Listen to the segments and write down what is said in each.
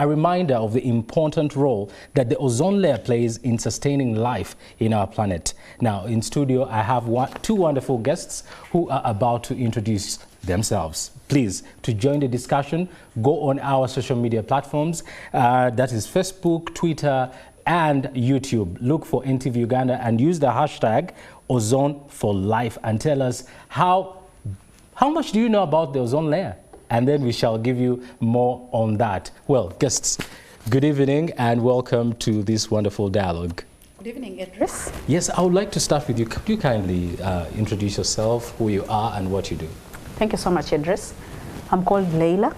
a reminder of the important role that the ozone layer plays in sustaining life in our planet. Now, in studio, I have two wonderful guests who are about to introduce themselves. Please, to join the discussion, go on our social media platforms. That is Facebook, Twitter, and YouTube. Look for NTV Uganda and use the hashtag Ozone for Life and tell us how much do you know about the ozone layer? And then we shall give you more on that. Well, guests, good evening and welcome to this wonderful dialogue. Good evening, Idris. Yes, I would like to start with you. Could you kindly introduce yourself, who you are and what you do? Thank you so much, Idris. I'm called Leila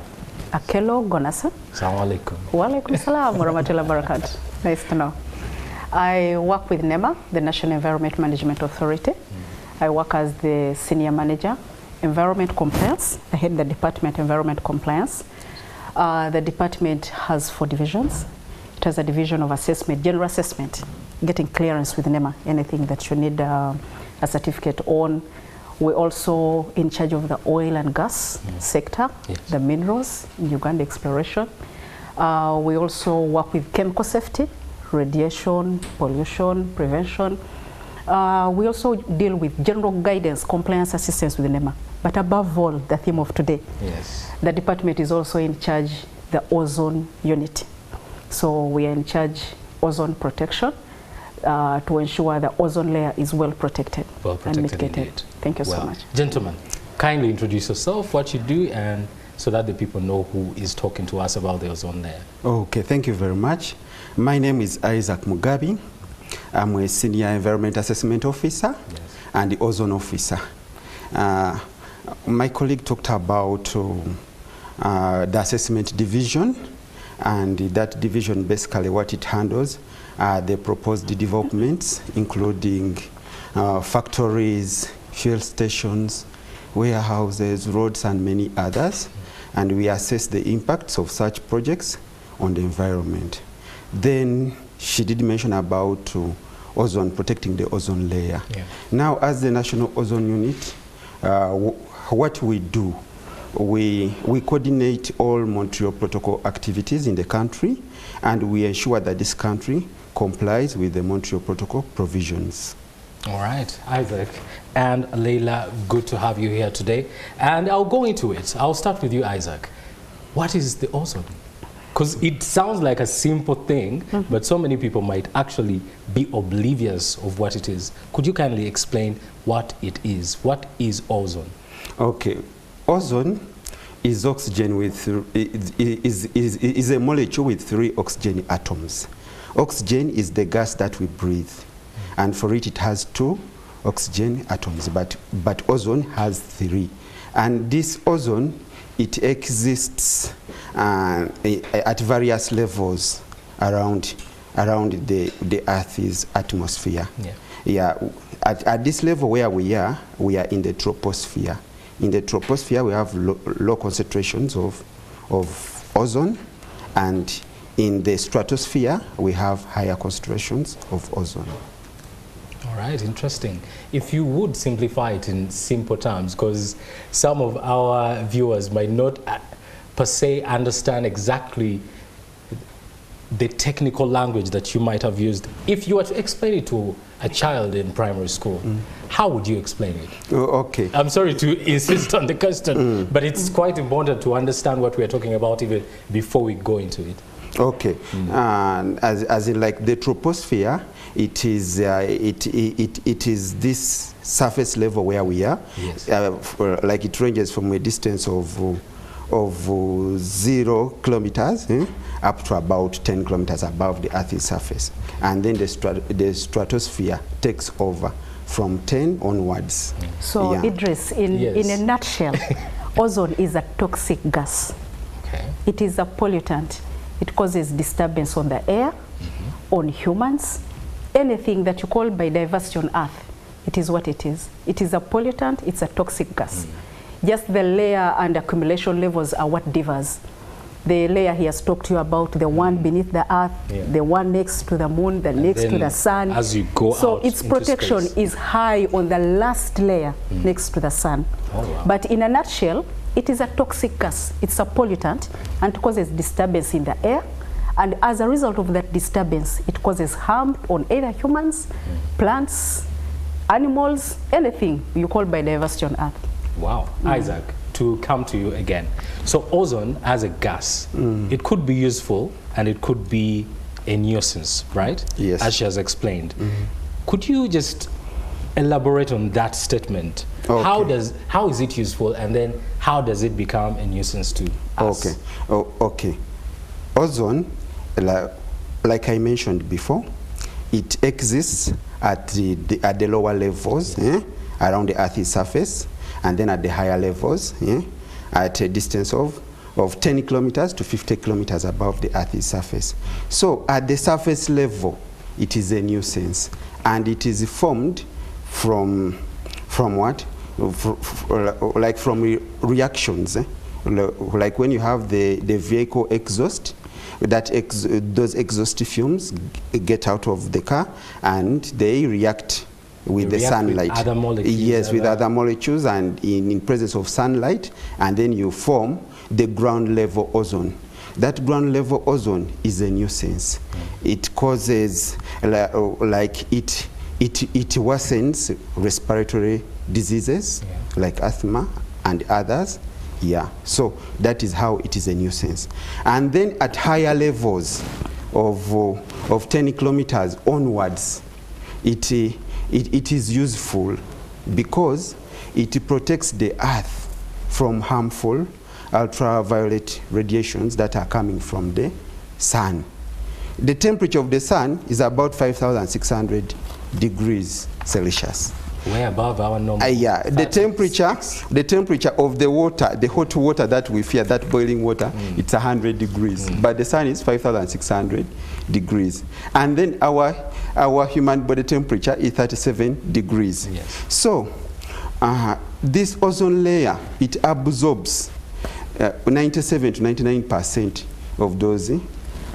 Akelo Gonasa. Assalamu alaikum. Wa alaikum salam wa rahmatullahi wa barakatuh. Nice to know. I work with NEMA, the National Environment Management Authority. I work as the Senior Manager, Environment Compliance. I head the Department Environment Compliance. The department has 4 divisions. It has a division of assessment, general assessment, getting clearance with NEMA, anything that you need a certificate on. We're also in charge of the oil and gas sector, the minerals, Uganda exploration. We also work with chemical safety, radiation, pollution, prevention. We also deal with general guidance, compliance assistance with NEMA. But above all, the theme of today, the department is also in charge the ozone unit. So we are in charge ozone protection to ensure the ozone layer is well protected and mitigated. Indeed. Thank you so much. Gentlemen, kindly introduce yourself, what you do, and so that the people know who is talking to us about the ozone layer. Okay, thank you very much. My name is Isaac Mugabi. I'm a Senior Environment Assessment Officer and the Ozone Officer. My colleague talked about the Assessment Division, and that division basically what it handles the proposed developments, including factories, fuel stations, warehouses, roads, and many others. And we assess the impacts of such projects on the environment. Then she did mention about ozone, protecting the ozone layer. Now, as the National Ozone Unit, what we do, we coordinate all Montreal Protocol activities in the country, and we ensure that this country complies with the Montreal Protocol provisions. All right, Isaac and Leila, good to have you here today. And I'll go into it. I'll start with you, Isaac. What is the ozone? Because it sounds like a simple thing, but so many people might actually be oblivious of what it is. Could you kindly explain what it is? What is ozone? Okay, ozone is oxygen with is a molecule with 3 oxygen atoms. Oxygen is the gas that we breathe, and for it has 2 oxygen atoms, but ozone has 3. And this ozone, it exists at various levels around the Earth's atmosphere. At this level where we are in the troposphere. In the troposphere, we have low concentrations of ozone, and in the stratosphere, we have higher concentrations of ozone. All right, interesting. If you would simplify it in simple terms, because some of our viewers might not per se understand exactly the technical language that you might have used. If you were to explain it to a child in primary school, how would you explain it? Okay. I'm sorry to insist on the question, but it's quite important to understand what we're talking about even before we go into it. Okay, as in like the troposphere, it is this surface level where we are. Like it ranges from a distance of 0 kilometers up to about 10 kilometers above the Earth's surface, and then the stratosphere takes over from 10 onwards. So Idris, in a nutshell, ozone is a toxic gas. It is a pollutant. It causes disturbance on the air, on humans, anything that you call biodiversity on Earth. It is what it is. It is a pollutant, it's a toxic gas. Just the layer and accumulation levels are what differs. The layer he has talked to you about, the one beneath the Earth, the one next to the moon, the next to the sun. As you go so out its protection space is high on the last layer next to the sun. But in a nutshell, it is a toxic gas. It's a pollutant and causes disturbance in the air. And as a result of that disturbance, it causes harm on either humans, plants, animals, anything you call biodiversity on Earth. Wow. Isaac, to come to you again. So ozone as a gas, it could be useful and it could be a nuisance, right? Yes. As she has explained. Could you just elaborate on that statement? Okay. How is it useful, and then how does it become a nuisance to us? Okay. Okay. Ozone, like I mentioned before, it exists at the lower levels, around the Earth's surface, and then at the higher levels, at a distance of 10 kilometers to 50 kilometers above the Earth's surface. So at the surface level, it is a nuisance, and it is formed from what? Like from reactions, like when you have the vehicle exhaust, those exhaust fumes get out of the car and they react with the sunlight. With other molecules. Yes, with other molecules, and in presence of sunlight, and then you form the ground level ozone. That ground level ozone is a nuisance. It causes, like it worsens respiratory diseases like asthma and others. Yeah, so that is how it is a nuisance. And then at higher levels of 10 kilometers onwards, it is useful because it protects the Earth from harmful ultraviolet radiations that are coming from the sun. The temperature of the sun is about 5,600 degrees Celsius. Way above our normal. Yeah, the temperature of the water, the hot water that we fear, that boiling water, it's 100 degrees. But the sun is 5,600 degrees. And then our human body temperature is 37 degrees. Yes. So this ozone layer, it absorbs 97 to 99% of those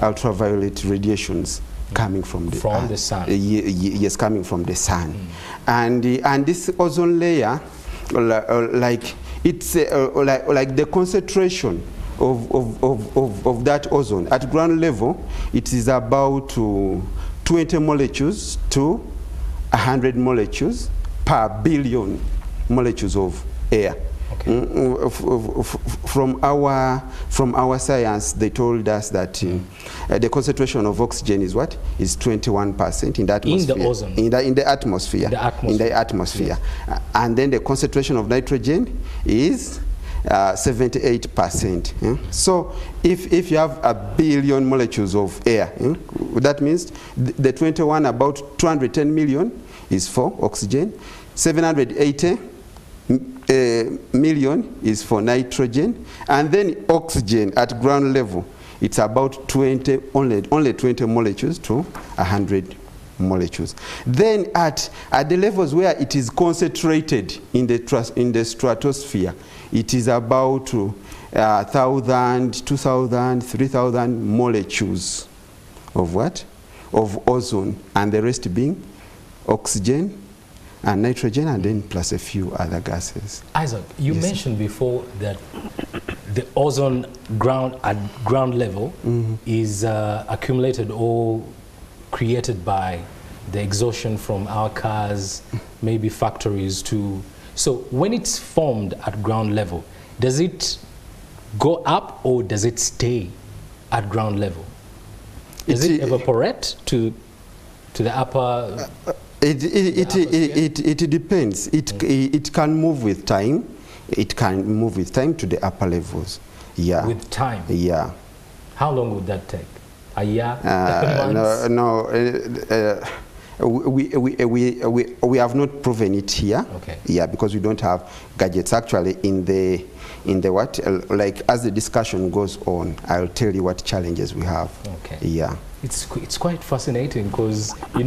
ultraviolet radiations coming from the sun. Yes, coming from the sun. And this ozone layer, like it's like the concentration of that ozone at ground level, it is about 20 molecules to 100 molecules per billion molecules of air. Okay. From our science, they told us that the concentration of oxygen is what? Is 21% in the atmosphere. In the ozone. In the atmosphere. In the atmosphere. Yes. And then the concentration of nitrogen is 78%. So if you have a billion molecules of air, that means the 21, about 210 million is for oxygen, 780 million is for nitrogen, and then oxygen at ground level, it's about only 20 molecules to 100 molecules. Then at the levels where it is concentrated in the stratosphere, it is about 1,000, 2,000, 3,000 molecules of what? Of ozone, and the rest being oxygen and nitrogen, and then plus a few other gases. Isaac, you mentioned before that the ozone at ground level is accumulated or created by the exhaustion from our cars, maybe factories too. So when it's formed at ground level, does it go up or does it stay at ground level? Does it evaporate to the upper? It depends. It can move with time. It can move with time to the upper levels. Yeah. With time. Yeah. How long would that take? A year? We have not proven it here. Okay. Yeah, because we don't have gadgets. Actually, in the what, like as the discussion goes on, I'll tell you what challenges we have. Okay. Yeah. It's quite fascinating because we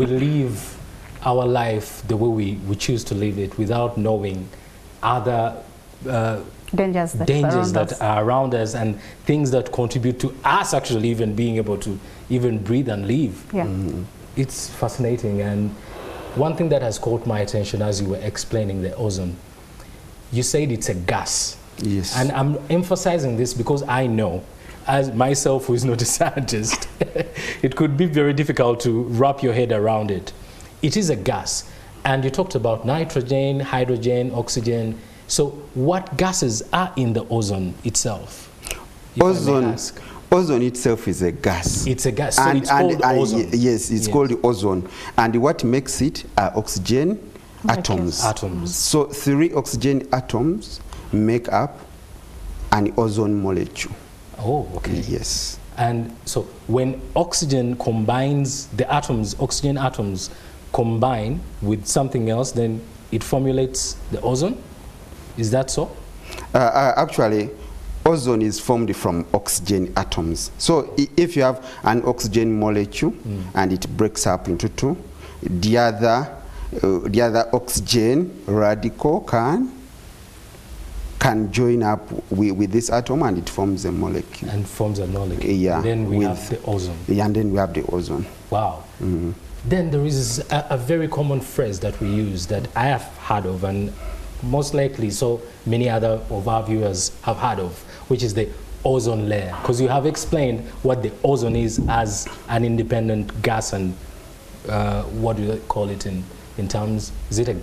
live our life the way we choose to live it without knowing other dangers that are around us and things that contribute to us actually even being able to even breathe and live. Yeah. It's fascinating. And one thing that has caught my attention as you were explaining the ozone, you said it's a gas. Yes. And I'm emphasizing this because I know, as myself who is not a scientist, it could be very difficult to wrap your head around it. It is a gas. And you talked about nitrogen, hydrogen, oxygen. So what gases are in the ozone itself? Ozone itself is a gas. It's a gas, so it's called ozone. Yes, it's called ozone. And what makes it are oxygen atoms. So 3 oxygen atoms make up an ozone molecule. Oh, okay. Yes. And so when oxygen combines, the atoms, oxygen atoms combine with something else, then it formulates the ozone? Is that so? Actually, ozone is formed from oxygen atoms. So if you have an oxygen molecule and it breaks up into 2, the other oxygen radical can join up with this atom and it forms a molecule. And forms a molecule. Yeah. And then we have the ozone. Yeah, and then we have the ozone. Wow. Then there is a very common phrase that we use that I have heard of, and most likely so many other of our viewers have heard of, which is the ozone layer. Because you have explained what the ozone is as an independent gas, and what do they call it in terms? Is it a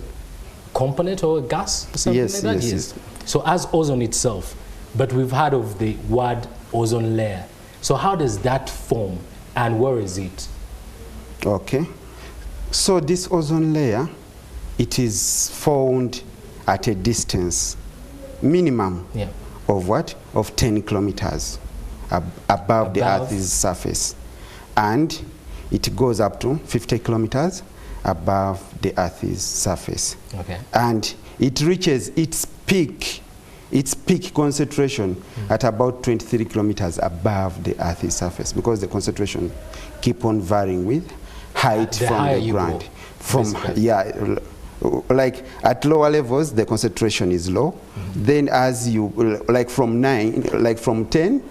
component or a gas or something like that? Yes. So as ozone itself, but we've heard of the word ozone layer. So how does that form and where is it? Okay. So this ozone layer, it is found at a distance minimum of what? Of 10 kilometers above the Earth's surface. And it goes up to 50 kilometers above the Earth's surface. Okay. And it reaches its peak concentration at about 23 kilometers above the Earth's surface, because the concentration keep on varying with height from the ground. Like at lower levels the concentration is low. Then as you like from 10,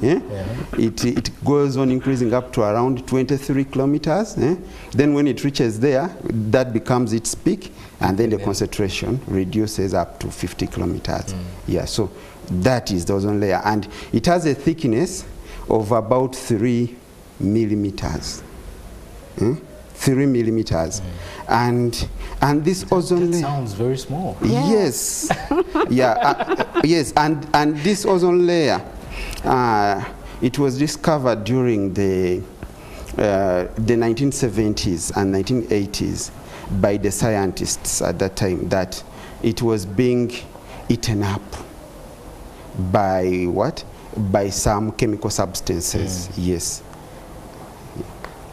it goes on increasing up to around 23 kilometers. Then when it reaches there, that becomes its peak, and then the concentration reduces up to 50 kilometers. Yeah, so that is the ozone layer, and it has a thickness of about 3 millimeters. 3 millimeters. And this ozone layer sounds very small. Yes. Yes, and this ozone layer, it was discovered during the 1970s and 1980s by the scientists at that time, that it was being eaten up by what? By some chemical substances. Yes.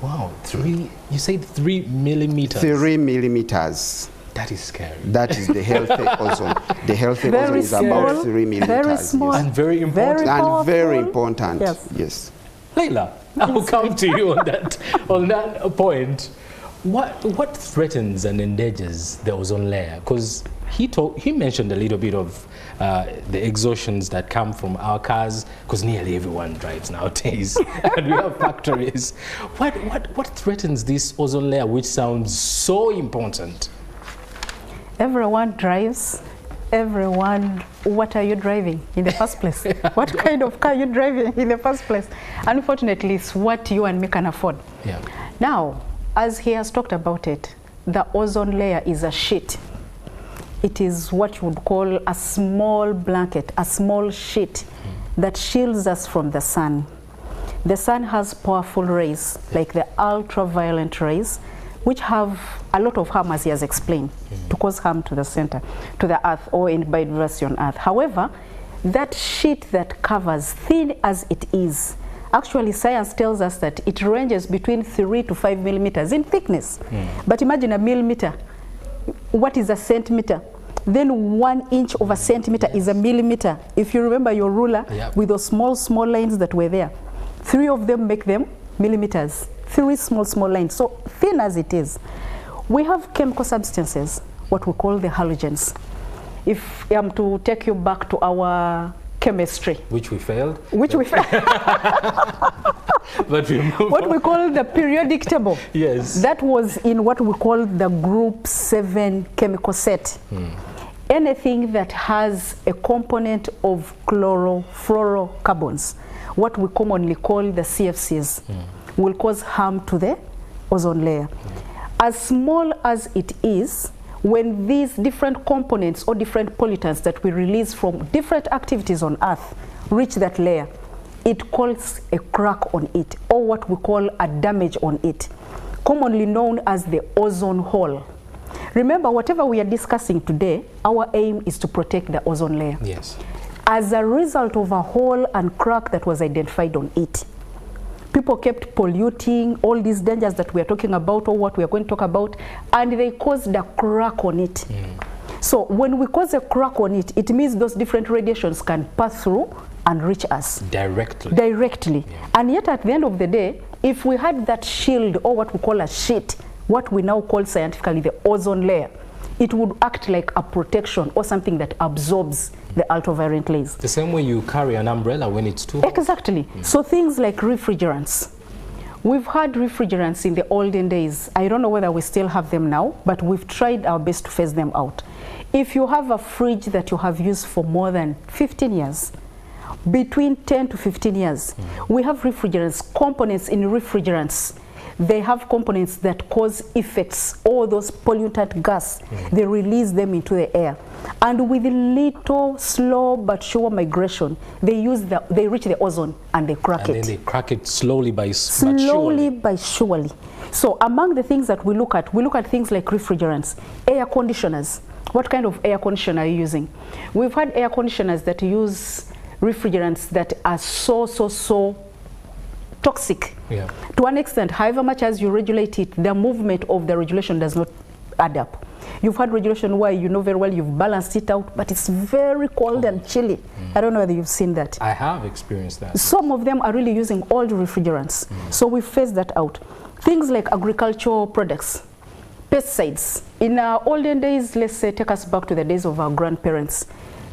Wow, you said 3 millimeters. 3 millimeters. That is scary. That is the healthy ozone. The healthy ozone is about 3 millimeters. Very small. Yes. And very important. And very important. Yes. Leila, I'll come to you on that point. What threatens and endangers the ozone layer? Because he mentioned a little bit of the exhaustions that come from our cars, because nearly everyone drives nowadays, and we have factories. What threatens this ozone layer, which sounds so important? Everyone drives. Everyone, what are you driving in the first place? What kind of car are you driving in the first place? Unfortunately, it's what you and me can afford. Yeah. Now, as he has talked about it, the ozone layer is a sheet. It is what you would call a small blanket, a small sheet that shields us from the sun. The sun has powerful rays, like the ultraviolet rays, which have a lot of harm, as he has explained, to cause harm to the center, to the earth, or in biodiversity on earth. However, that sheet that covers, thin as it is, actually science tells us that it ranges between 3 to 5 millimeters in thickness. But imagine a millimeter. What is a centimeter? Then 1 inch of a centimeter is a millimeter. If you remember your ruler with those small lines that were there, 3 of them make them millimeters. 3 small lines. So thin as it is, we have chemical substances, what we call the halogens. If I am to take you back to our chemistry, which we failed, but we moved what we call the periodic table. Yes, that was in what we call the group 7 chemical set. anything that has a component of chlorofluorocarbons, what we commonly call the CFCs, will cause harm to the ozone layer. As small as it is, when these different components or different pollutants that we release from different activities on Earth reach that layer, it causes a crack on it, or what we call a damage on it, commonly known as the ozone hole. Remember, whatever we are discussing today, our aim is to protect the ozone layer. Yes. As a result of a hole and crack that was identified on it, people kept polluting all these dangers that we are talking about, or what we are going to talk about, and they caused a crack on it. So when we cause a crack on it, it means those different radiations can pass through and reach us. Directly. Yeah. And yet at the end of the day, if we had that shield, or what we call a sheet, what we now call scientifically the ozone layer, it would act like a protection or something that absorbs the ultraviolet rays. The same way you carry an umbrella when it's too hot. Exactly. So things like refrigerants. We've had refrigerants in the olden days. I don't know whether we still have them now, but we've tried our best to phase them out. If you have a fridge that you have used for more than 15 years, between 10 to 15 years, we have refrigerants, components in refrigerants. They have components that cause effects, all those pollutant gas, they release them into the air. And with a little slow but sure migration, they reach the ozone and they crack it. And then they crack it slowly but surely. So among the things that we look at things like refrigerants, air conditioners. What kind of air conditioner are you using? We've had air conditioners that use refrigerants that are so toxic. Yeah. To an extent, however much as you regulate it, the movement of the regulation does not add up. You've had regulation where you know very well you've balanced it out, but it's very cold and chilly. I don't know whether you've seen that. I have experienced that. Some of them are really using old refrigerants. So we phase that out. Things like agricultural products, pesticides. In our olden days, let's say take us back to the days of our grandparents.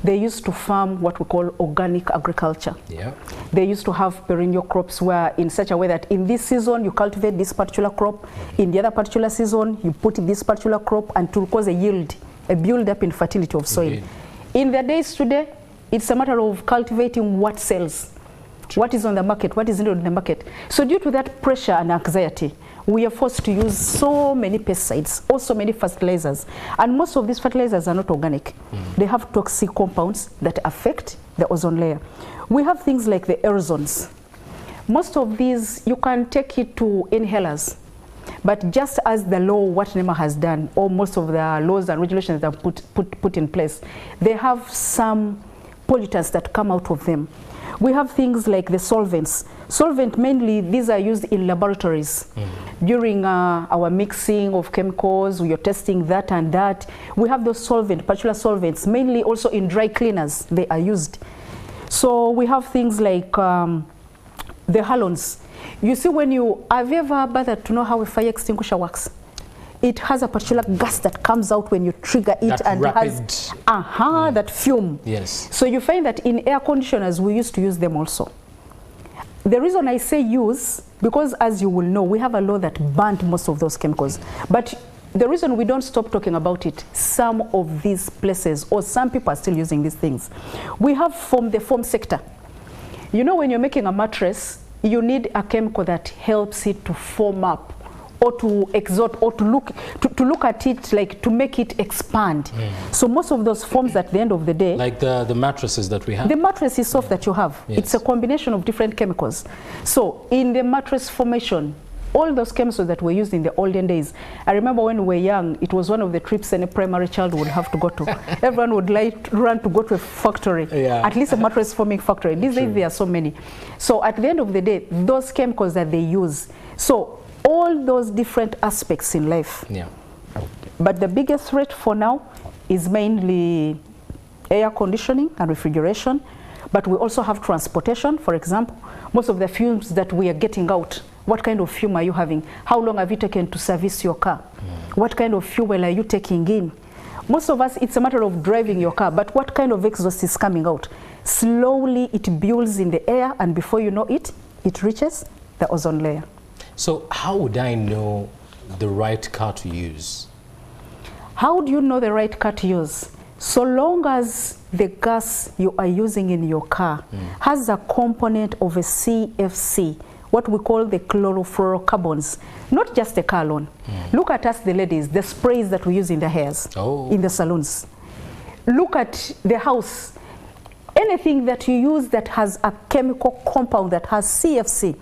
They used to farm what we call organic agriculture. Yeah. They used to have perennial crops where in such a way that in this season you cultivate this particular crop, in the other particular season you put this particular crop, and to cause a yield, a build-up in fertility of soil. In the days today, it's a matter of cultivating what sells, what is on the market, what is not on the market. So due to that pressure and anxiety, we are forced to use so many pesticides, also many fertilizers. And most of these fertilizers are not organic. They have toxic compounds that affect the ozone layer. We have things like the aerosols. Most of these, you can take it to inhalers. But just as the law, what NEMA has done, or most of the laws and regulations that are put in place, they have some pollutants that come out of them. We have things like the solvents. Solvent, mainly, these are used in laboratories. During our mixing of chemicals, we are testing that and that. We have those particular solvents, mainly also in dry cleaners, they are used. So we have things like the halogens. You see, have you ever bothered to know how a fire extinguisher works? It has a particular gas that comes out when you trigger it, that and rapid. It has that fume. Yes. So you find that in air conditioners, we used to use them also. The reason I say use, because as you will know, we have a law that banned most of those chemicals. But the reason we don't stop talking about it, some of these places, or some people are still using these things. We have from the foam sector. You know, when you're making a mattress, you need a chemical that helps it to foam up, or to exert, or to look at it, like to make it expand. So most of those foams at the end of the day, like the mattresses that we have. The mattress is soft that you have. Yes. It's a combination of different chemicals. So in the mattress formation, all those chemicals that were used in the olden days, I remember when we were young, it was one of the trips any primary child would have to go to. Everyone would like to run to go to a factory, at least a mattress forming factory. These days there are so many. So at the end of the day, those chemicals that they use, so all those different aspects in life. Yeah. But the biggest threat for now is mainly air conditioning and refrigeration. But we also have transportation, for example. Most of the fumes that we are getting out, what kind of fume are you having? How long have you taken to service your car? What kind of fuel are you taking in? Most of us, it's a matter of driving your car, but what kind of exhaust is coming out? Slowly it builds in the air, and before you know it, it reaches the ozone layer. So how would I know the right car to use? How do you know the right car to use? So long as the gas you are using in your car has a component of a CFC, what we call the chlorofluorocarbons, not just the car alone. Look at us, the ladies, the sprays that we use in the hairs, in the salons. Look at the house. Anything that you use that has a chemical compound that has CFC.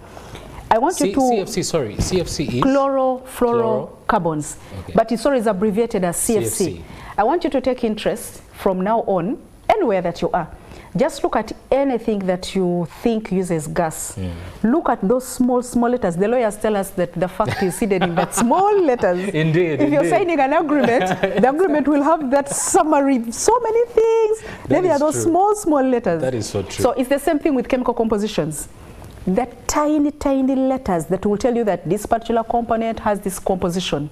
I want you to... CFC, sorry, CFC is? Chlorofluorocarbons. Okay. But it's always abbreviated as CFC. I want you to take interest from now on, anywhere that you are. Just look at anything that you think uses gas. Look at those small letters. The lawyers tell us that the fact is hidden in that small letters. Indeed. If you're signing an agreement, the agreement will have that summary, so many things. Then there are those small letters. That is so true. So it's the same thing with chemical compositions. The tiny letters that will tell you that this particular component has this composition.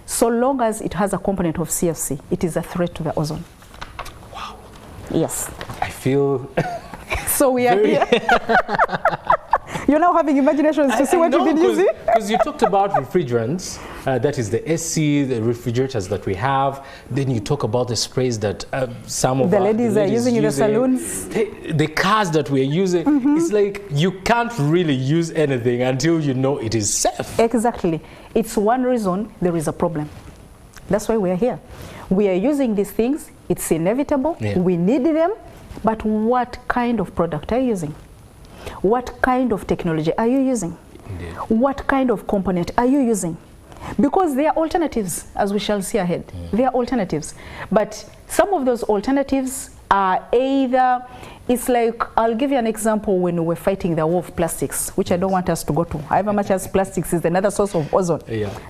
So long as it has a component of CFC, it is a threat to the ozone. Wow. Yes. I feel... So we are here. You're now having imaginations to see what you've been using? Because you talked about refrigerants, that is the SC, the refrigerators that we have. Then you talk about the sprays that some of the ladies are using in the saloons. The cars that we're using. It's like you can't really use anything until you know it is safe. Exactly. It's one reason there is a problem. That's why we are here. We are using these things. It's inevitable. We need them. But what kind of product are you using? What kind of technology are you using? Indeed. What kind of component are you using? Because there are alternatives, as we shall see ahead. There are alternatives. But some of those alternatives are either, it's like, I'll give you an example when we're fighting the war of plastics, which I don't want us to go to. However much as plastics is another source of ozone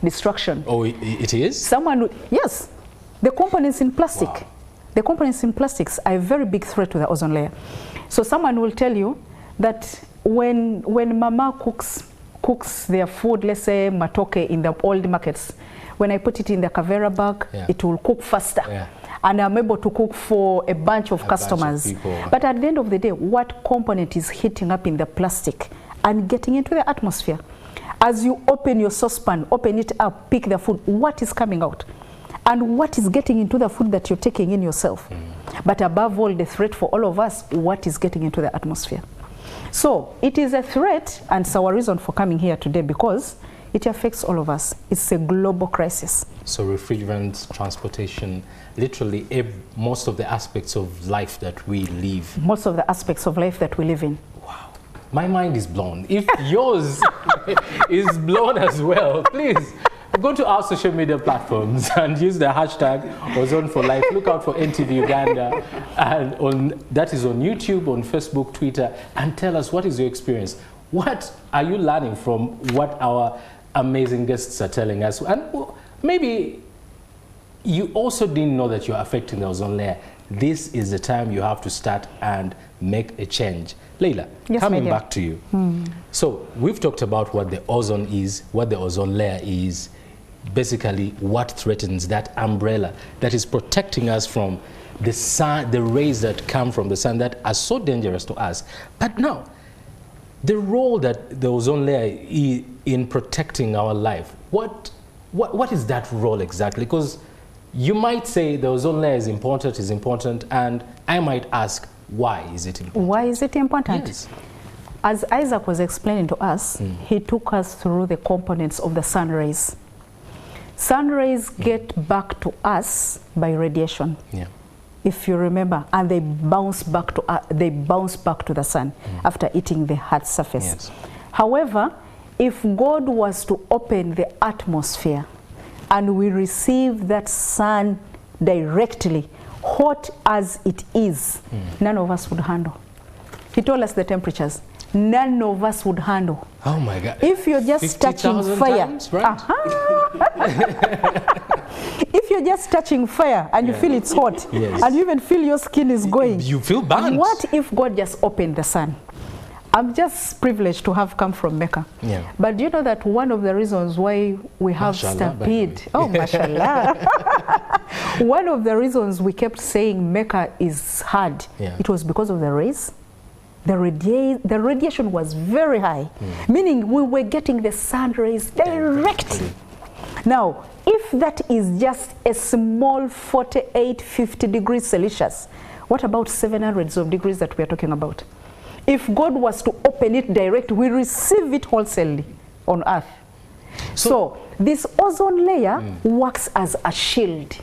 destruction. Oh, it is? Yes. The components in plastic. Wow. The components in plastics are a very big threat to the ozone layer. So someone will tell you that when mama cooks their food, let's say matoke in the old markets, when I put it in the Kavera bag, it will cook faster. And I'm able to cook for a bunch of customers. But at the end of the day, what component is heating up in the plastic and getting into the atmosphere? As you open your saucepan, open it up, pick the food, what is coming out? And what is getting into the food that you're taking in yourself? But above all, the threat for all of us, what is getting into the atmosphere? So it is a threat, and it's our reason for coming here today, because it affects all of us. It's a global crisis. So refrigerants, transportation, literally most of the aspects of life that we live. Most of the aspects of life that we live in. Wow. My mind is blown. If yours is blown as well, please go to our social media platforms and use the hashtag #OzoneForLife. Look out for NTV Uganda, and that is on YouTube, on Facebook, Twitter, and tell us, what is your experience? What are you learning from what our amazing guests are telling us? And maybe you also didn't know that you're affecting the ozone layer. This is the time you have to start and make a change. Leila, coming back to you. So we've talked about what the ozone is, what the ozone layer is, basically what threatens that umbrella that is protecting us from the sun, the rays that come from the sun that are so dangerous to us. But now, the role that the ozone layer is in protecting our life, what is that role exactly? Because you might say the ozone layer is important, and I might ask, why is it important? Why is it important? Yes. As Isaac was explaining to us, he took us through the components of the sun rays. Sun rays get back to us by radiation, if you remember, and they bounce back to the sun after hitting the Earth's surface. Yes. However, if God was to open the atmosphere and we receive that sun directly, hot as it is, none of us would handle. He told us the temperatures. None of us would handle. Oh my God. If you're just touching fire, times, right? If you're just touching fire and you feel it's hot, and you even feel your skin is going, you feel burnt. What if God just opened the sun? I'm just privileged to have come from Mecca. But do you know that one of the reasons why we have stampede, mashallah, one of the reasons we kept saying Mecca is hard, it was because of the rays. The radiation was very high, meaning we were getting the sun rays directly. Now, if if that is just a small 48, 50 degrees Celsius, what about 700s of degrees that we are talking about? If God was to open it direct, we receive it wholesale on earth. So this ozone layer works as a shield.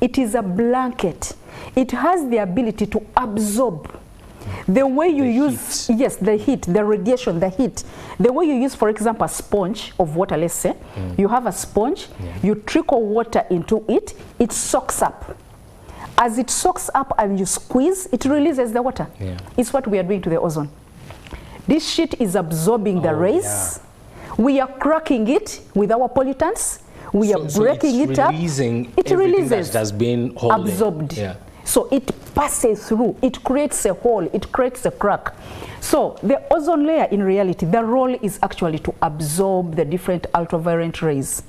It is a blanket. It has the ability to absorb the way you use, yes, the heat, the radiation, the heat. The way you use, for example, a sponge of water, let's say. You have a sponge, you trickle water into it, it soaks up. As it soaks up and you squeeze, it releases the water. It's what we are doing to the ozone. This sheet is absorbing the rays. We are cracking it with our pollutants. We are breaking it up. It releases. That has been absorbed. So it passes through. It creates a hole. It creates a crack. So the ozone layer, in reality, the role is actually to absorb the different ultraviolet rays.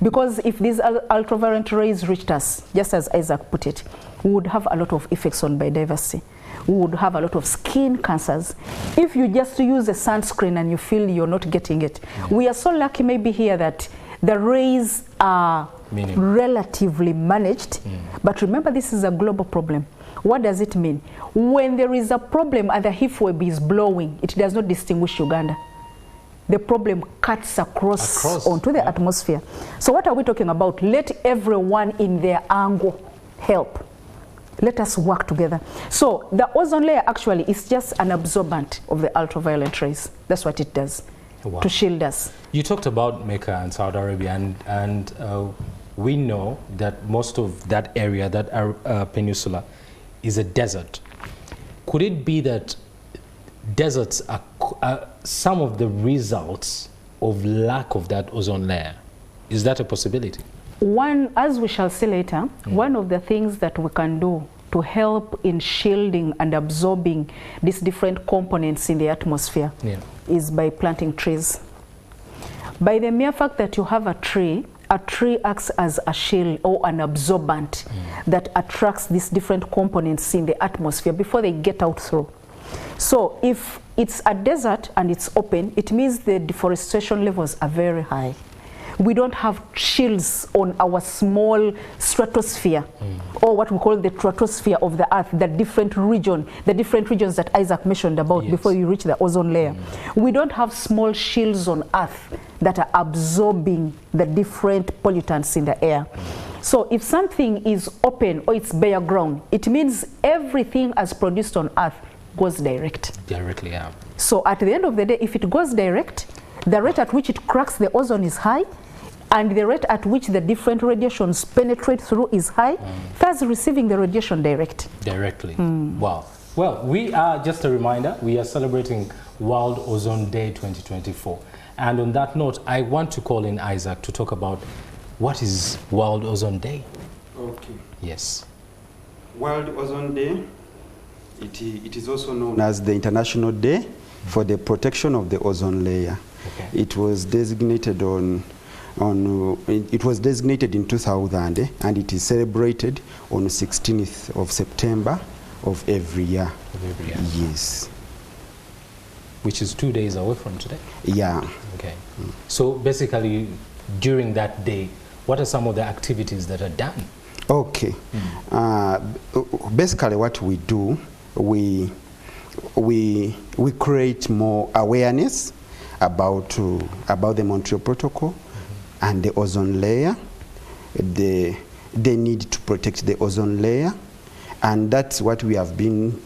Because if these ultraviolet rays reached us, just as Isaac put it, we would have a lot of effects on biodiversity. We would have a lot of skin cancers. If you just use a sunscreen and you feel you're not getting it, we are so lucky maybe here that the rays are relatively managed. But remember, this is a global problem. What does it mean? When there is a problem and the heat wave is blowing, it does not distinguish Uganda. The problem cuts across onto the atmosphere. So what are we talking about? Let everyone in their angle help. Let us work together. So the ozone layer actually is just an absorbent of the ultraviolet rays. That's what it does to shield us. You talked about Mecca and Saudi Arabia, and we know that most of that area, that peninsula, is a desert. Could it be that deserts are some of the results of lack of that ozone layer? Is that a possibility? One, as we shall see later, one of the things that we can do to help in shielding and absorbing these different components in the atmosphere is by planting trees. By the mere fact that you have a tree acts as a shield or an absorbent that attracts these different components in the atmosphere before they get out through. So if it's a desert and it's open, it means the deforestation levels are very high. We don't have shields on our small stratosphere, or what we call the stratosphere of the earth, the different regions that Isaac mentioned about before you reach the ozone layer. We don't have small shields on earth that are absorbing the different pollutants in the air. So if something is open or it's bare ground, it means everything as produced on earth goes direct. Directly, yeah. So at the end of the day, if it goes direct, the rate at which it cracks the ozone is high, and the rate at which the different radiations penetrate through is high, thus receiving the radiation directly. Wow. Well, we are, just a reminder, we are celebrating World Ozone Day 2024. And on that note, I want to call in Isaac to talk about what is World Ozone Day. Okay. Yes. World Ozone Day, it is also known as the International Day for the Protection of the Ozone Layer. It was designated it was designated in 2000, and it is celebrated on 16th of September of every year. Yes. Which is 2 days away from today? Yeah. Okay. So basically, during that day, what are some of the activities that are done? Okay. Basically what we do, we create more awareness about the Montreal Protocol and the ozone layer, the need to protect the ozone layer, and that's what we have been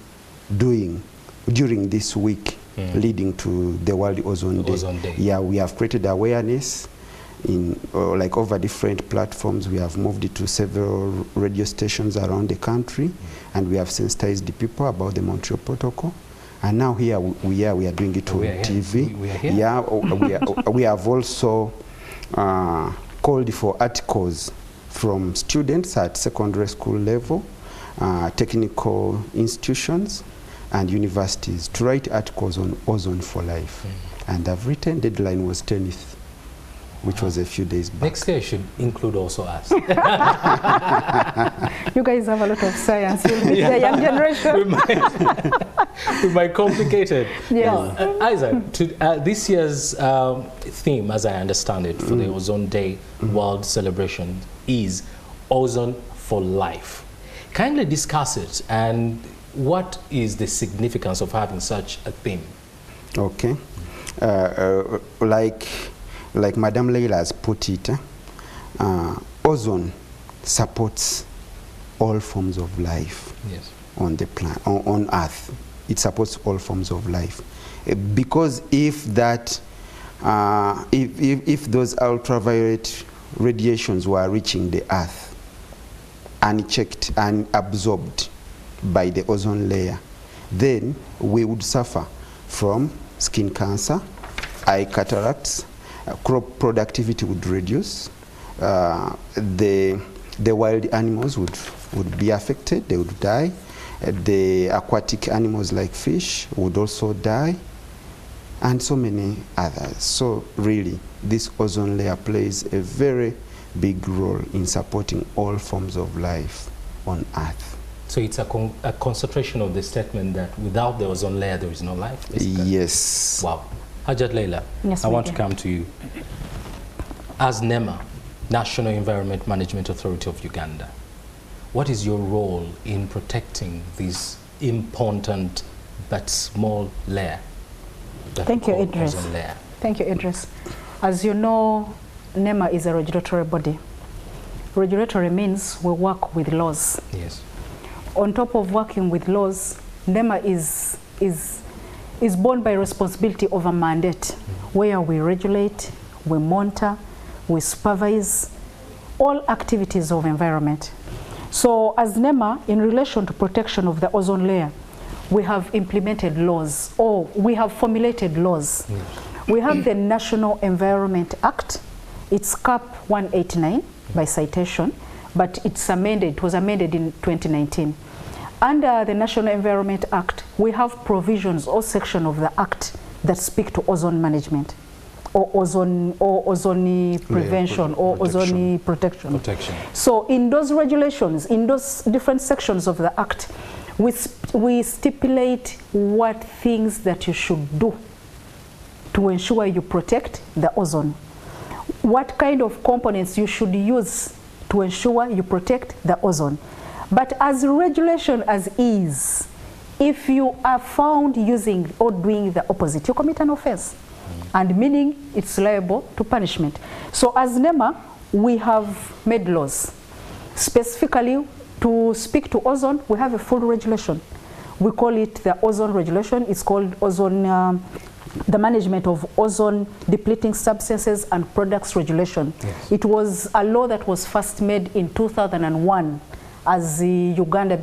doing during this week leading to the World Ozone Day. Yeah, we have created awareness in like over different platforms. We have moved it to several radio stations around the country, and we have sensitized the people about the Montreal Protocol. And now here we are doing it on TV. We are here. Yeah, we have also called for articles from students at secondary school level, technical institutions, and universities to write articles on ozone for life. And I've written, deadline was 10th, which was a few days back. Next year should include also us. You guys have a lot of science. You'll meet the young generation. We might complicate it. Yes. Now, Isaac, this year's theme, as I understand it, for the Ozone Day World Celebration is Ozone for Life. Kindly discuss it, and what is the significance of having such a theme? Okay. Like Madame Leila has put it, ozone supports all forms of life. Yes. On the planet, on Earth. It supports all forms of life. Because if that, if those ultraviolet radiations were reaching the Earth unchecked and absorbed by the ozone layer, then we would suffer from skin cancer, eye cataracts, crop productivity would reduce, the wild animals would be affected, they would die. The aquatic animals like fish would also die, and so many others. So really, this ozone layer plays a very big role in supporting all forms of life on Earth. So it's a concentration of the statement that without the ozone layer, there is no life, basically? Yes. Wow. Hajat Leila, yes, I want to come to you. As NEMA, National Environment Management Authority of Uganda, what is your role in protecting this important but small layer? Thank you, Idris. Thank you, Idris. As you know, NEMA is a regulatory body. Regulatory means we work with laws. Yes. On top of working with laws, NEMA is born by responsibility of a mandate where we regulate, we monitor, we supervise all activities of environment. So as NEMA, in relation to protection of the ozone layer, we have implemented laws, or we have formulated laws. Yes. We have the National Environment Act. It's CAP 189 by citation, but it's amended. It was amended in 2019. Under the National Environment Act, we have provisions or section of the Act that speak to ozone management, or ozone prevention, or ozone protection. So in those regulations, in those different sections of the Act, we stipulate what things that you should do to ensure you protect the ozone. What kind of components you should use to ensure you protect the ozone. But as regulation as is, if you are found using or doing the opposite, you commit an offense. And meaning it's liable to punishment. So as NEMA, we have made laws. Specifically, to speak to ozone, we have a full regulation. We call it the ozone regulation. It's called ozone, the management of ozone depleting substances and products regulation. Yes. It was a law that was first made in 2001 as Uganda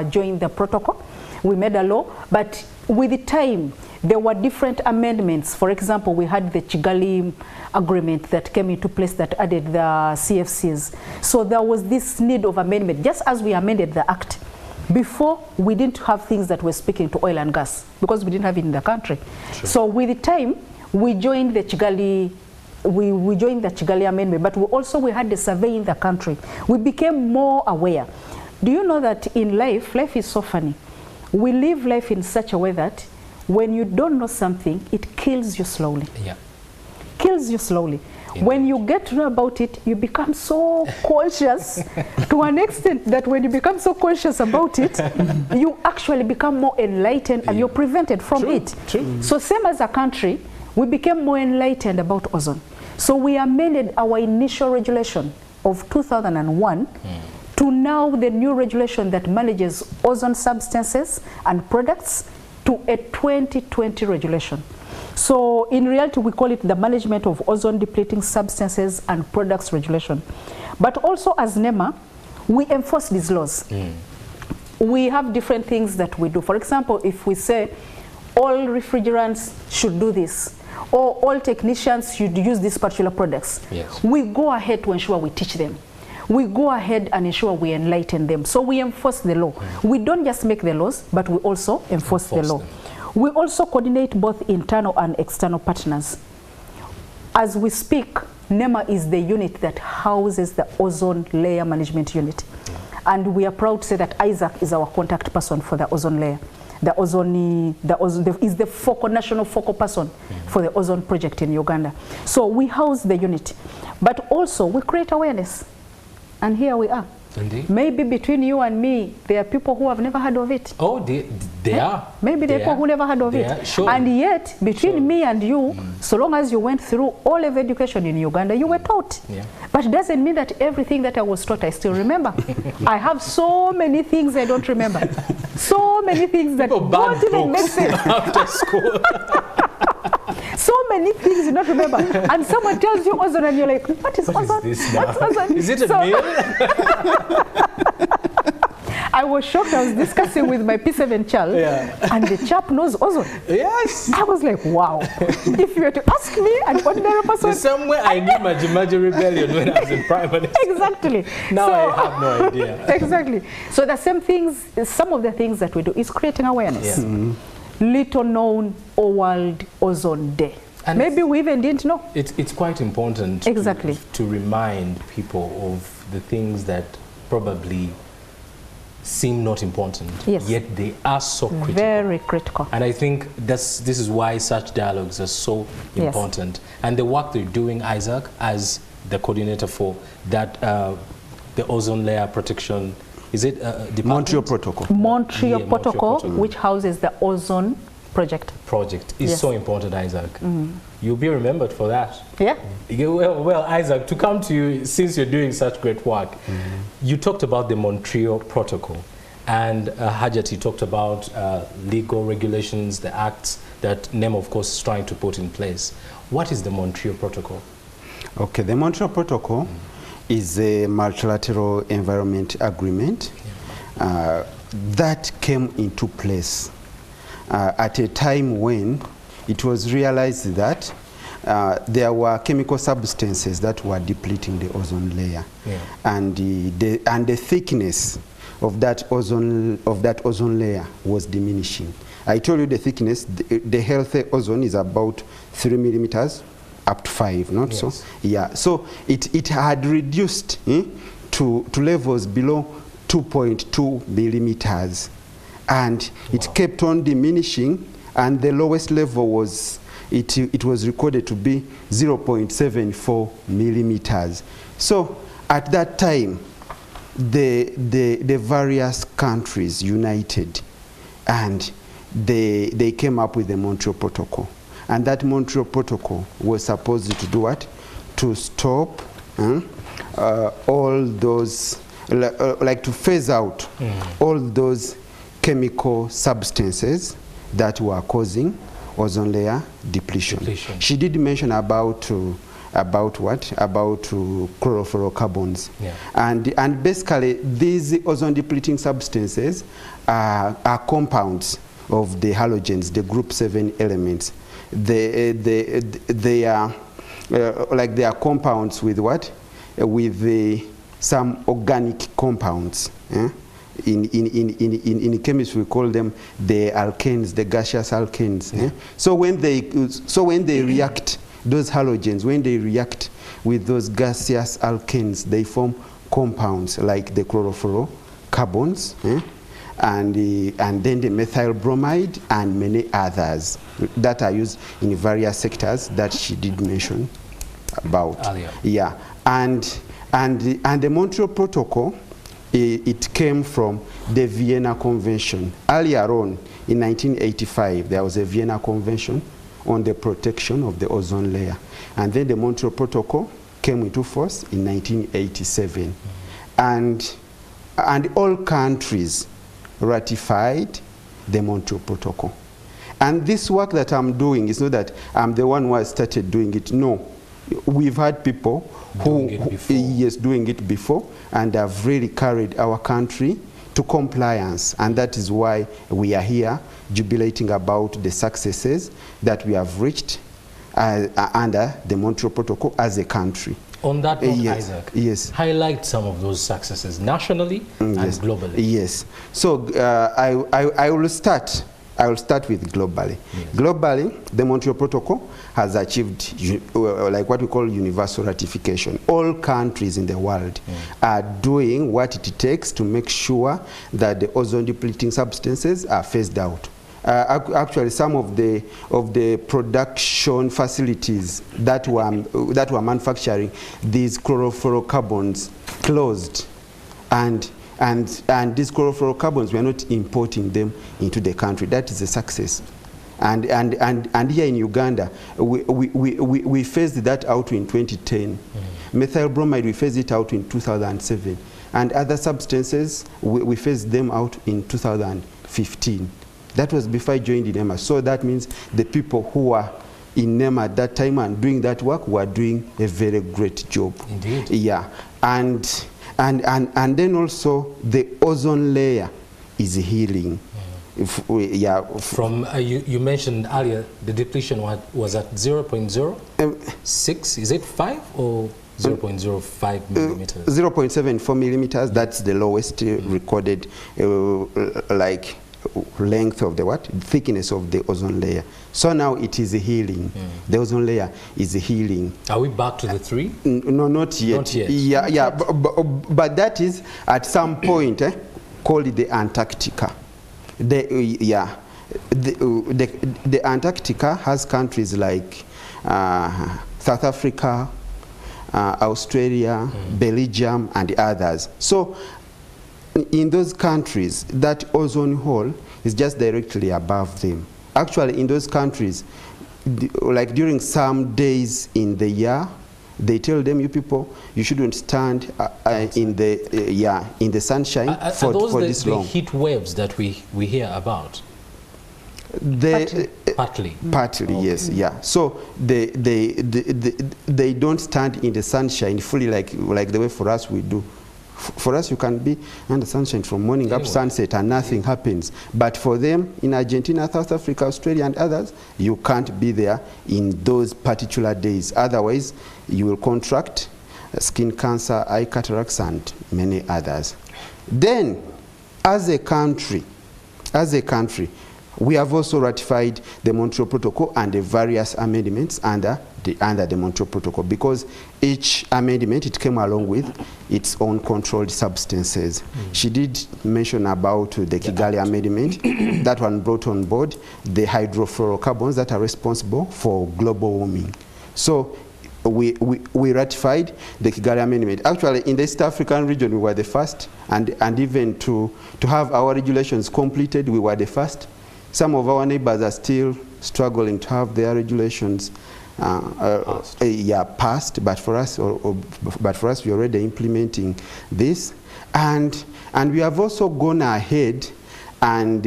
joined the protocol. We made a law, but with the time, there were different amendments. For example, we had the Kigali agreement that came into place that added the CFCs. So there was this need of amendment, just as we amended the Act. Before, we didn't have things that were speaking to oil and gas because we didn't have it in the country. Sure. So with the time, we joined the Kigali we joined the Kigali amendment, but we had the survey in the country. We became more aware. Do you know that in life is so funny. We live life in such a way that when you don't know something, it kills you slowly. Yeah. Kills you slowly. Indeed. When you get to know about it, you become so conscious to an extent that when you become so conscious about it, you actually become more enlightened and you're prevented from it. True. So same as a country, we became more enlightened about ozone. So we amended our initial regulation of 2001 to now the new regulation that manages ozone substances and products to a 2020 regulation. So in reality, we call it the management of ozone depleting substances and products regulation. But also as NEMA, we enforce these laws. We have different things that we do. For example, if we say all refrigerants should do this, or all technicians should use these particular products, yes, we go ahead to ensure we teach them. We go ahead and ensure we enlighten them. So we enforce the law. We don't just make the laws, but we also enforce the law. We also coordinate both internal and external partners. As we speak, NEMA is the unit that houses the ozone layer management unit. And we are proud to say that Isaac is our contact person for the ozone layer. is the national focal person for the ozone project in Uganda. So we house the unit, but also we create awareness, and here we are. Indeed. Maybe between you and me, there are people who have never heard of it. Oh, they are. Maybe there are people who never heard of it. Sure. And yet, between me and you, so long as you went through all of education in Uganda, you were taught. Yeah. But it doesn't mean that everything that I was taught, I still remember. I have so many things I don't remember. So many things that don't even make sense. After school. So many things you don't remember. And someone tells you ozone and you're like, what is ozone? Is this now? What's ozone? Is it a meal? I was shocked. I was discussing with my P7 child, and the chap knows ozone. Yes. I was like, wow. If you were to ask me, an ordinary person. Somewhere I knew Majimaji Rebellion when I was in primary school. Exactly. Now I have no idea. Exactly. So the same things, some of the things that we do is creating awareness. Yeah. Little known World Ozone Day. And maybe we even didn't know. It's quite important to remind people of the things that probably seem not important, yet they are so critical. Very critical. And I think this is why such dialogues are so important. And the work they're doing, Isaac, as the coordinator for that, the ozone layer protection, is it Montreal Protocol? Montreal Protocol, which houses the ozone project is so important, Isaac. You'll be remembered for that. Yeah. Well, Isaac, to come to you, since you're doing such great work, you talked about the Montreal Protocol, and Hajati talked about legal regulations, the acts that NEMA, of course, is trying to put in place. What is the Montreal Protocol? Okay, the Montreal Protocol is a multilateral environment agreement that came into place at a time when it was realized that there were chemical substances that were depleting the ozone layer, and the thickness of that ozone layer was diminishing. I told you the thickness. The healthy ozone is about 3 millimeters up to 5, not so? Yeah. So it had reduced to levels below 2.2 millimeters. And it kept on diminishing, and the lowest level was, it was recorded to be 0.74 millimeters. So at that time, the various countries united, and they came up with the Montreal Protocol. And that Montreal Protocol was supposed to do what? To stop all those, like to phase out all those chemical substances that were causing ozone layer depletion. She did mention about what? About chlorofluorocarbons. And basically these ozone depleting substances are compounds of the halogens, the group 7 elements. They are like they are compounds with what? With some organic compounds. In chemistry we call them the alkanes, the gaseous alkanes. So when they react, those halogens, when they react with those gaseous alkanes, they form compounds like the chlorofluorocarbons, and then the methyl bromide and many others that are used in various sectors that she did mention about. Yeah, and the Montreal Protocol, it came from the Vienna Convention. Earlier on, in 1985, there was a Vienna Convention on the protection of the ozone layer. And then the Montreal Protocol came into force in 1987. And all countries ratified the Montreal Protocol. And this work that I'm doing is not that I'm the one who has started doing it. No. We've had people who doing it before, and have really carried our country to compliance, and that is why we are here jubilating about the successes that we have reached under the Montreal Protocol as a country. On that note, Isaac, highlight some of those successes nationally and globally. Yes. So I will start with globally. Globally, the Montreal Protocol has achieved like what we call universal ratification. All countries in the world are doing what it takes to make sure that the ozone depleting substances are phased out actually some of the production facilities that were manufacturing these chlorofluorocarbons closed, and these chlorofluorocarbons, we are not importing them into the country. That is a success. And here in Uganda, we phased that out in 2010. Methyl bromide, we phased it out in 2007. And other substances, we phased them out in 2015. That was before I joined NEMA. So that means the people who were in NEMA at that time and doing that work were doing a very great job. Indeed. Yeah. And then also the ozone layer is healing. From you mentioned earlier the depletion was at 0.06. Is it 5 or 0.05 millimeters? 0.74 millimeters. That's the lowest recorded like length of the thickness of the ozone layer. So now it is healing. The ozone layer is healing. Are we back to the 3? No, not yet. Not yet. Yeah. But that is at some point called the Antarctica. The Antarctica has countries like South Africa, Australia, Belgium, and others. So in those countries, that ozone hole is just directly above them. Actually, in those countries, like during some days in the year, they tell them, you people, you shouldn't stand in the sunshine for this long. The heat waves that we hear about? Partly. Okay. Yes, yeah. So they don't stand in the sunshine fully like the way for us we do. For us, you can be under sunshine from morning up sunset and nothing happens. But for them, in Argentina, South Africa, Australia, and others, you can't be there in those particular days. Otherwise, you will contract skin cancer, eye cataracts, and many others. Then, as a country, we have also ratified the Montreal Protocol and the various amendments under the Montreal Protocol, because each amendment, it came along with its own controlled substances. She did mention about the Kigali Amendment. That one brought on board the hydrofluorocarbons that are responsible for global warming. So we ratified the Kigali Amendment. Actually, in the East African region, we were the first, and even to have our regulations completed, we were the first. Some of our neighbors are still struggling to have their regulations passed, but for us, we're already implementing this, and we have also gone ahead and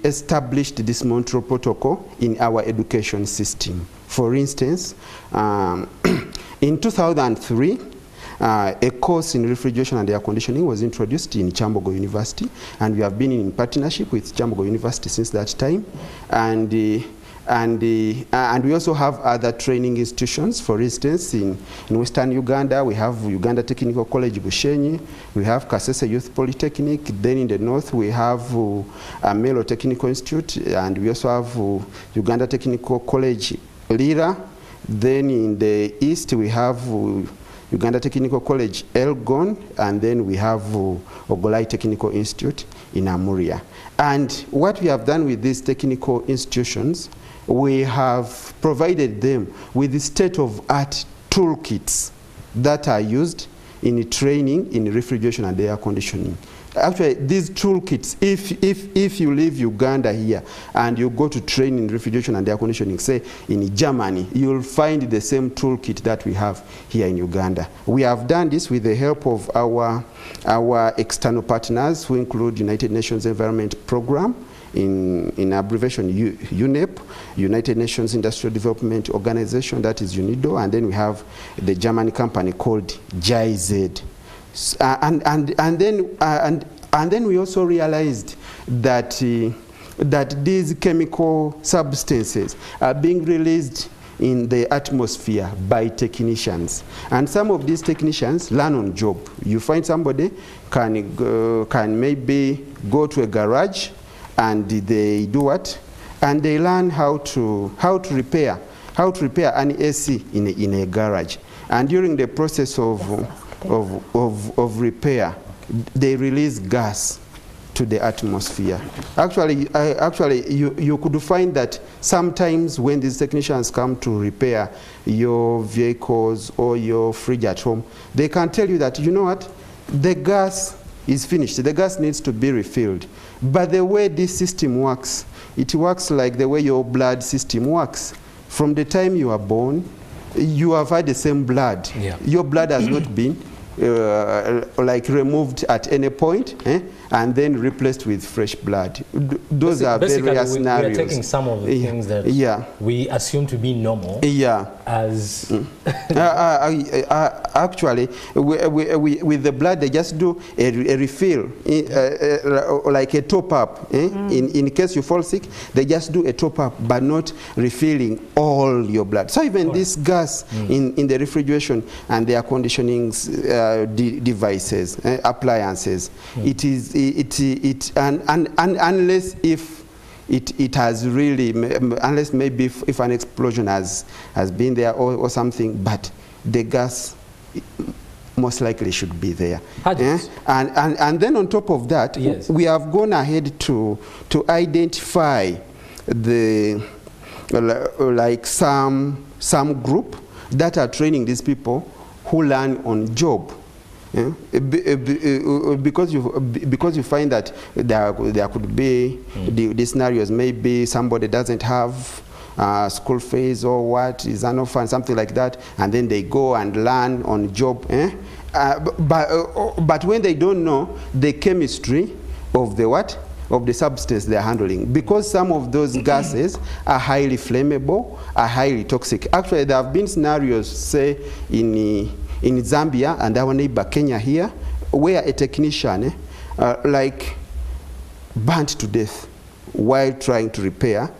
established this Montreal Protocol in our education system. For instance, in 2003. A course in refrigeration and air conditioning was introduced in Chambogo University, and we have been in partnership with Chambogo University since that time. And we also have other training institutions. For instance, in Western Uganda, we have Uganda Technical College Bushenyi, we have Kasese Youth Polytechnic. Then in the north, we have Melo Technical Institute, and we also have Uganda Technical College Lira. Then in the east, we have Uganda Technical College Elgon, and then we have Ogolai Technical Institute in Amuria. And what we have done with these technical institutions, we have provided them with the state-of-art toolkits that are used in training in refrigeration and air conditioning. Actually, these toolkits, if you leave Uganda here and you go to train in refrigeration and air conditioning, say in Germany, you'll find the same toolkit that we have here in Uganda. We have done this with the help of our external partners, who include United Nations Environment Program, in abbreviation UNEP, United Nations Industrial Development Organization, that is UNIDO, and then we have the German company called GIZ. And then we also realized that these chemical substances are being released in the atmosphere by technicians, and some of these technicians learn on job. You find somebody can maybe go to a garage, and they do what? And they learn how to repair an AC in a garage, and during the process of repair, they release gas, to the atmosphere. Actually, you could find that sometimes when these technicians come to repair your vehicles or your fridge at home, they can tell you that, you know what, the gas is finished. The gas needs to be refilled. But the way this system works, it works like the way your blood system works. From the time you are born, you have had the same blood. Yeah. Your blood has not been like removed at any point, and then replaced with fresh blood. Those are various scenarios. We are taking some of the things that we assume to be normal as... actually, with the blood, they just do a refill, like a top-up. In case you fall sick, they just do a top-up, but not refilling all your blood. So even this gas in the refrigeration and the air conditioning devices, appliances, unless if it has really, unless maybe if an explosion has been there or something, but the gas most likely should be there. And then on top of that, we have gone ahead to identify the like some group that are training these people who learn on job. Because you find that there could be the scenarios, maybe somebody doesn't have school fees or what, is an orphan, something like that, and then they go and learn on job. But when they don't know the chemistry of the what? Of the substance they're handling, because some of those gases are highly flammable, are highly toxic. Actually, there have been scenarios, say, in Zambia and our neighbor Kenya here, where a technician like burnt to death while trying to repair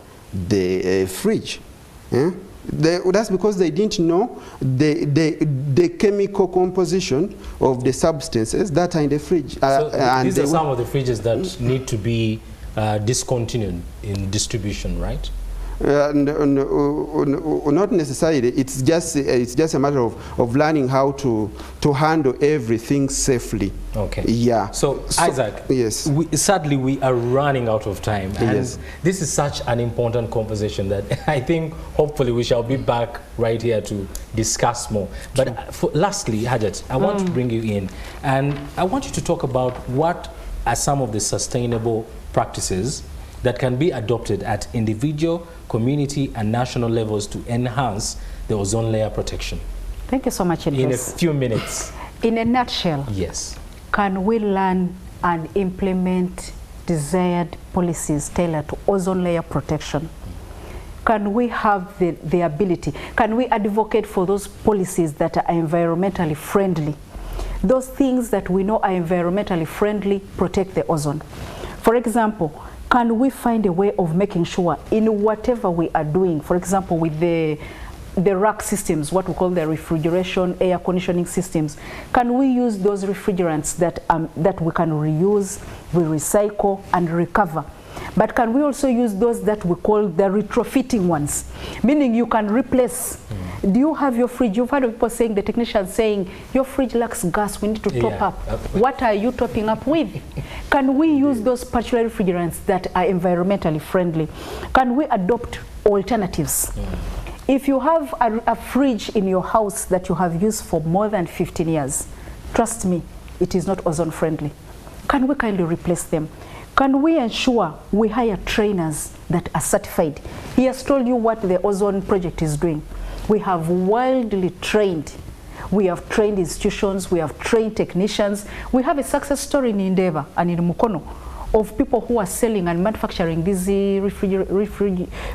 the fridge. That's because they didn't know the chemical composition of the substances that are in the fridge. So these are some of the fridges that need to be discontinued in distribution, right? Not necessarily. It's just a matter of learning how to handle everything safely. Okay. Yeah. So Isaac, yes. Sadly, we are running out of time, and this is such an important conversation that I think hopefully we shall be back right here to discuss more. But lastly, Hajat, I want to bring you in, and I want you to talk about what are some of the sustainable practices that can be adopted at individual, community, and national levels to enhance the ozone layer protection. Thank you so much, Idris. In a few minutes. In a nutshell, yes. Can we learn and implement desired policies tailored to ozone layer protection? Can we have the ability? Can we advocate for those policies that are environmentally friendly? Those things that we know are environmentally friendly protect the ozone. For example, can we find a way of making sure in whatever we are doing, for example, with the rack systems, what we call the refrigeration, air conditioning systems, can we use those refrigerants that we can reuse, we recycle, and recover? But can we also use those that we call the retrofitting ones, meaning you can replace? Do you have your fridge? You've heard of people saying, the technicians saying, your fridge lacks gas, we need to top up. What are you topping up with? Can we use those particular refrigerants that are environmentally friendly? Can we adopt alternatives? If you have a fridge in your house that you have used for more than 15 years, trust me, it is not ozone friendly. Can we kindly replace them? Can we ensure we hire trainers that are certified? He has told you what the Ozone project is doing. We have widely trained. We have trained institutions, we have trained technicians. We have a success story in Endeavour and in Mukono of people who are selling and manufacturing these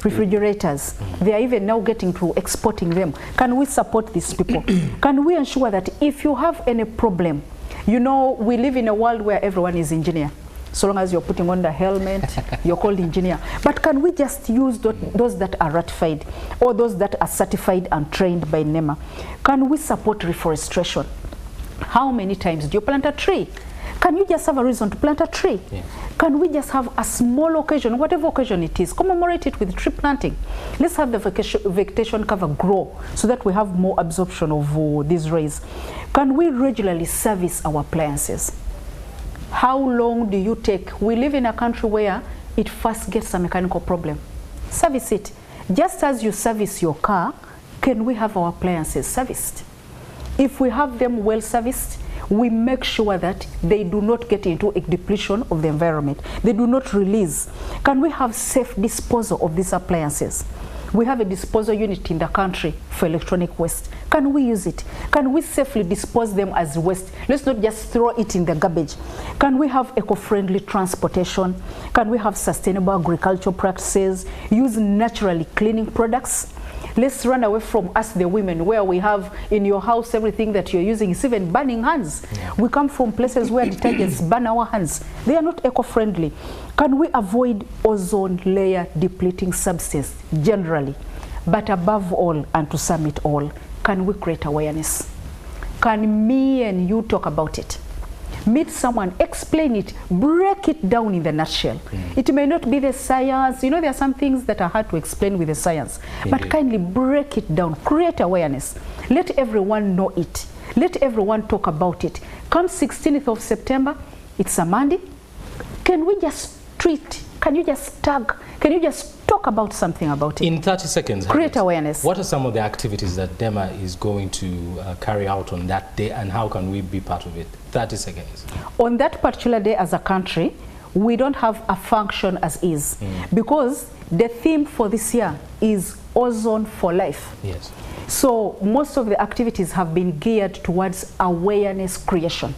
refrigerators. They are even now getting to exporting them. Can we support these people? Can we ensure that if you have any problem, you know, we live in a world where everyone is engineer. So long as you're putting on the helmet, you're called engineer. But can we just use those that are ratified or those that are certified and trained by NEMA? Can we support reforestation? How many times do you plant a tree? Can you just have a reason to plant a tree? Yeah. Can we just have a small occasion, whatever occasion it is, commemorate it with tree planting? Let's have the vegetation cover grow so that we have more absorption of these rays. Can we regularly service our appliances? How long do you take? We live in a country where it first gets a mechanical problem. Service it. Just as you service your car, can we have our appliances serviced? If we have them well serviced, we make sure that they do not get into a depletion of the environment. They do not release. Can we have safe disposal of these appliances? We have a disposal unit in the country for electronic waste. Can we use it? Can we safely dispose them as waste? Let's not just throw it in the garbage. Can we have eco-friendly transportation? Can we have sustainable agricultural practices? Use naturally cleaning products? Let's run away from us, the women, where we have in your house everything that you're using is even burning hands. Yeah. We come from places where detergents burn our hands. They are not eco-friendly. Can we avoid ozone layer depleting substances generally? But above all, and to sum it all, can we create awareness? Can me and you talk about it? Meet someone, explain it, break it down in the nutshell. It may not be the science. You know, there are some things that are hard to explain with the science. But kindly break it down, create awareness. Let everyone know it. Let everyone talk about it. Come 16th of September, it's a Monday. Can we just treat? Can you just tag? Can you just talk about something about it? In 30 seconds. Create awareness. What are some of the activities that DEMA is going to carry out on that day, and how can we be part of it? 30 seconds. On that particular day as a country, we don't have a function as is, because the theme for this year is Ozone for Life. Yes. So most of the activities have been geared towards awareness creation.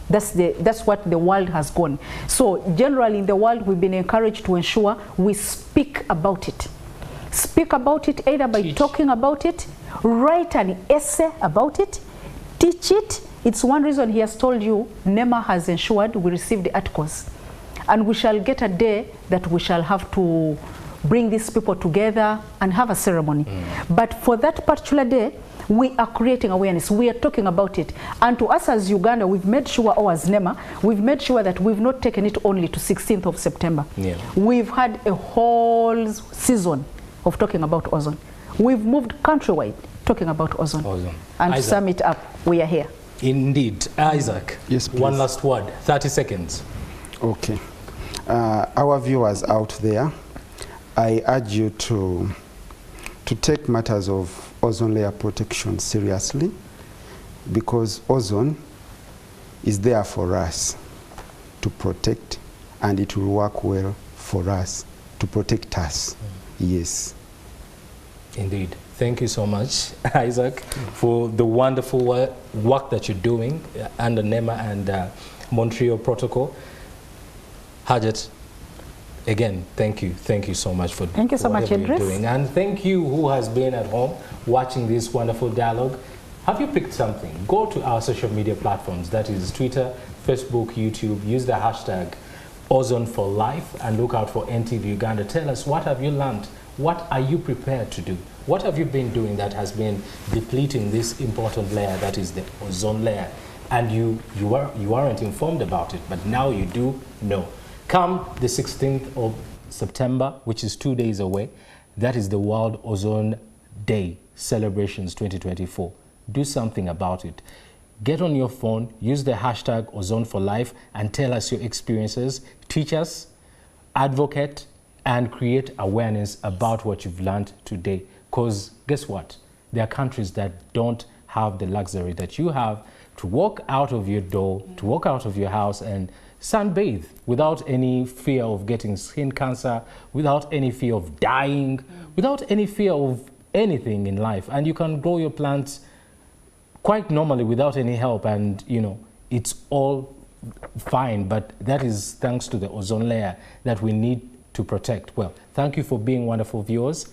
That's what the world has gone. So generally in the world, we've been encouraged to ensure we speak about it. Speak about it either by talking about it, write an essay about it, teach it. It's one reason he has told you NEMA has ensured we receive the articles. And we shall get a day that we shall have to bring these people together and have a ceremony. But for that particular day, we are creating awareness. We are talking about it. And to us as Uganda, we've made sure, or as NEMA, we've made sure that we've not taken it only to 16th of September. Yeah. We've had a whole season of talking about ozone. We've moved countrywide talking about ozone. And Isaac, to sum it up, we are here. Indeed. Isaac, yes, please. One last word, 30 seconds. Okay. Our viewers out there, I urge you to take matters of ozone layer protection seriously, because ozone is there for us to protect, and it will work well for us to protect us. Yes. Indeed. Thank you so much, Isaac, for the wonderful work that you're doing under NEMA and Montreal Protocol. Hajat, again, thank you. Thank you so much for whatever you're doing. And thank you who has been at home watching this wonderful dialogue. Have you picked something? Go to our social media platforms, that is Twitter, Facebook, YouTube. Use the hashtag Ozone for Life and look out for NTV Uganda. Tell us, what have you learned? What are you prepared to do? What have you been doing that has been depleting this important layer, that is the ozone layer? And you weren't informed about it, but now you do know. Come the 16th of September, which is 2 days away, that is the World Ozone Day Celebrations 2024. Do something about it. Get on your phone, use the hashtag Ozone for Life and tell us your experiences. Teach us, advocate, and create awareness about what you've learned today. Because guess what? There are countries that don't have the luxury that you have to walk out of your door, to walk out of your house and sunbathe without any fear of getting skin cancer, without any fear of dying, without any fear of anything in life. And you can grow your plants quite normally without any help, and you know, it's all fine. But that is thanks to the ozone layer that we need to protect. Well, thank you for being wonderful viewers.